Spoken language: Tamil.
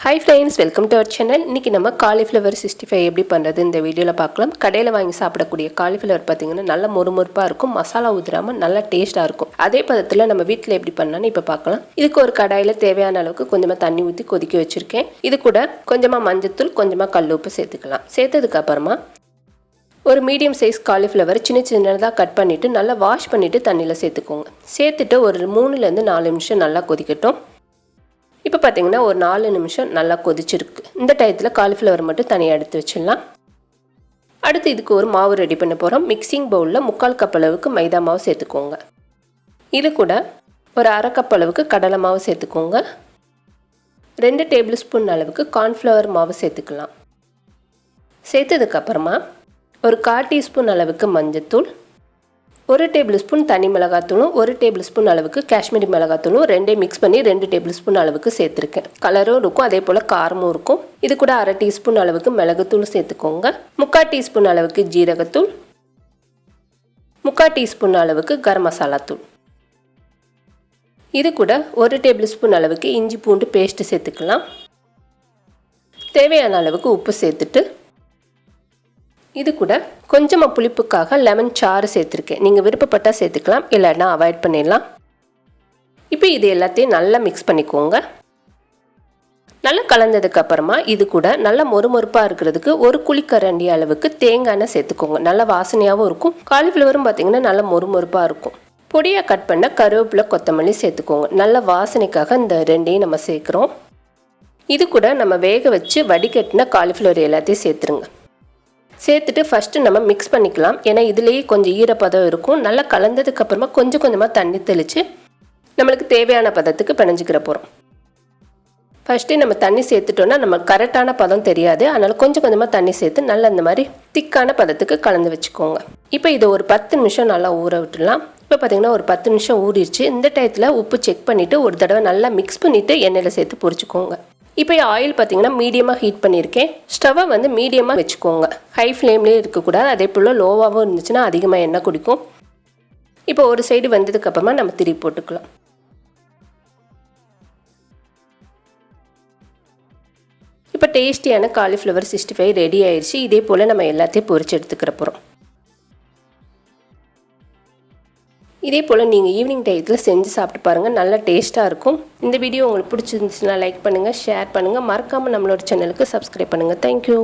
Hi friends, welcome to our channel. இன்னைக்கு நம்ம cauliflower 65 எப்படி பண்றது இந்த வீடியோல பார்க்கலாம். கடையில வாங்கி சாப்பிடக்கூடிய cauliflower பாத்தீங்கன்னா நல்ல மொறுமொறுப்பா இருக்கும், மசாலா ஊத்துறாம நல்ல டேஸ்டா இருக்கும். அதே பதத்துல நம்ம வீட்ல எப்படி பண்ணலாம்னு இப்ப பார்க்கலாம். இதுக்கு ஒரு கடாயில தேவையான அளவுக்கு கொஞ்சமா தண்ணி ஊத்தி கொதிக்க வச்சிருக்கேன். இது கூட கொஞ்சமா மஞ்சள்தூள், கொஞ்சமா கல்லுப்பு சேர்த்துக்கலாம். சேர்த்ததுக்கு அப்புறமா ஒரு மீடியம் சைஸ் cauliflower சின்னதா கட் பண்ணிட்டு நல்லா வாஷ் பண்ணிட்டு தண்ணில சேர்த்துக்கோங்க. சேர்த்துட்டு ஒரு 3 ல இருந்து 4 நிமிஷம் நல்லா கொதிக்கட்டும். இப்போ பாத்தீங்கன்னா ஒரு 4 நிமிஷம் நல்லா கொதிச்சிருக்கு. இந்த டயத்துல காலிஃப்ளவர் மட்டும் தனியா எடுத்து வச்சிடலாம். அடுத்து இதுக்கு ஒரு மாவு ரெடி பண்ண போறோம். மிக்சிங் பவுல்ல 3/4 கப் அளவுக்கு மைதா மாவு சேர்த்துக்கோங்க. இது கூட ஒரு 1/2 கப் அளவுக்கு கடலை மாவு சேர்த்துக்கோங்க. 2 டேபிள் ஸ்பூன் அளவுக்கு கார்ன்ஃப்ளவர் மாவு சேர்த்துக்கலாம். சேர்த்ததுக்கு அப்புறமா ஒரு 1/4 டீஸ்பூன் அளவுக்கு மஞ்சள்தூள், 1 டேபிள் ஸ்பூன் தனி மிளகாத்தூளும் 1 டேபிள் ஸ்பூன் அளவுக்கு காஷ்மீரி மிளகாத்தூளும் ரெண்டையும் மிக்ஸ் பண்ணி 2 டேபிள் ஸ்பூன் அளவுக்கு சேர்த்துருக்கேன். கலரும் இருக்கும், அதே போல் காரமும் இருக்கும். இது கூட 1/2 டீஸ்பூன் அளவுக்கு மிளகுத்தூள் சேர்த்துக்கோங்க. 3/4 டீஸ்பூன் அளவுக்கு ஜீரகத்தூள், 3/4 டீஸ்பூன் அளவுக்கு கரம் மசாலா தூள். இது கூட 1 டேபிள் ஸ்பூன் அளவுக்கு இஞ்சி பூண்டு பேஸ்ட் சேர்த்துக்கலாம். தேவையான அளவுக்கு உப்பு சேர்த்துட்டு இது கூட கொஞ்சமா புளிப்புக்காக லெமன் சாறு சேர்த்திருக்கேன். நீங்க விருப்பப்பட்டா சேர்த்துக்கலாம், இல்லைன்னா அவாய்ட் பண்ணிடலாம். இப்போ இது எல்லாத்தையும் நல்லா மிக்ஸ் பண்ணிக்கோங்க. நல்லா கலந்ததுக்கு அப்புறமா இது கூட நல்ல மொறுமொறுப்பா இருக்கிறதுக்கு ஒரு குழிக்கரண்டி அளவுக்கு தேங்காய் எண்ணெய் சேர்த்துக்கோங்க. நல்ல வாசனையாகவும் இருக்கும். காலிஃப்ளவரும் பார்த்தீங்கன்னா நல்ல மொறுமொறுப்பா இருக்கும். பொடியாக கட் பண்ண கருவேப்பிலை, கொத்தமல்லி சேர்த்துக்கோங்க. நல்ல வாசனைக்காக இந்த ரெண்டையும் நம்ம சேர்க்குறோம். இது கூட நம்ம வேக வச்சு வடிகட்டின காலிஃப்ளவர் எல்லாத்தையும் சேர்த்துருங்க. சேர்த்துட்டு ஃபஸ்ட்டு நம்ம மிக்ஸ் பண்ணிக்கலாம். ஏன்னா இதுலேயே கொஞ்சம் ஈரப்பதம் இருக்கும். நல்லா கலந்ததுக்கு அப்புறமா கொஞ்சமாக தண்ணி தெளித்து நம்மளுக்கு தேவையான பதத்துக்கு பிணைஞ்சிக்கிற போகிறோம். ஃபஸ்ட்டே நம்ம தண்ணி சேர்த்துட்டோன்னா நம்ம கரெக்டான பதம் தெரியாது. அதனால் கொஞ்சமாக தண்ணி சேர்த்து நல்லா இந்த மாதிரி திக்கான பதத்துக்கு கலந்து வச்சுக்கோங்க. இப்போ இதை ஒரு 10 நிமிஷம் நல்லா ஊற விட்டுடலாம். இப்போ பார்த்தீங்கன்னா ஒரு 10 நிமிஷம் ஊறிடுச்சு. இந்த டயத்தில் உப்பு செக் பண்ணிவிட்டு ஒரு தடவை நல்லா மிக்ஸ் பண்ணிவிட்டு எண்ணெயில் சேர்த்து பொரிச்சுக்கோங்க. இப்போ ஆயில் பார்த்தீங்கன்னா மீடியமாக ஹீட் பண்ணியிருக்கேன். ஸ்டவ்வை வந்து மீடியமாக வச்சுக்கோங்க. ஹை ஃப்ளேம்லேயே இருக்கக்கூடாது, அதே போல் லோவாகவும் இருந்துச்சுன்னா அதிகமாக எண்ணெய் குடிக்கும். இப்போ ஒரு சைடு வந்ததுக்கப்புறமா நம்ம திருப்பி போட்டுக்கலாம். இப்போ டேஸ்டியான காலிஃப்ளவர் 65 ரெடி ஆயிடுச்சு. இதே போல் நம்ம எல்லாத்தையும் பொரிச்சு எடுத்துக்கிற போகிறோம். இதே போல் நீங்கள் ஈவினிங் டயத்தில் செஞ்சு சாப்பிட்டு பாருங்கள், நல்லா டேஸ்ட்டாக இருக்கும். இந்த வீடியோ உங்களுக்கு பிடிச்சிருந்துச்சுன்னா லைக் பண்ணுங்கள், ஷேர் பண்ணுங்கள், மறக்காமல் நம்மளோட சேனலுக்கு சப்ஸ்கிரைப் பண்ணுங்கள். தேங்க்யூ.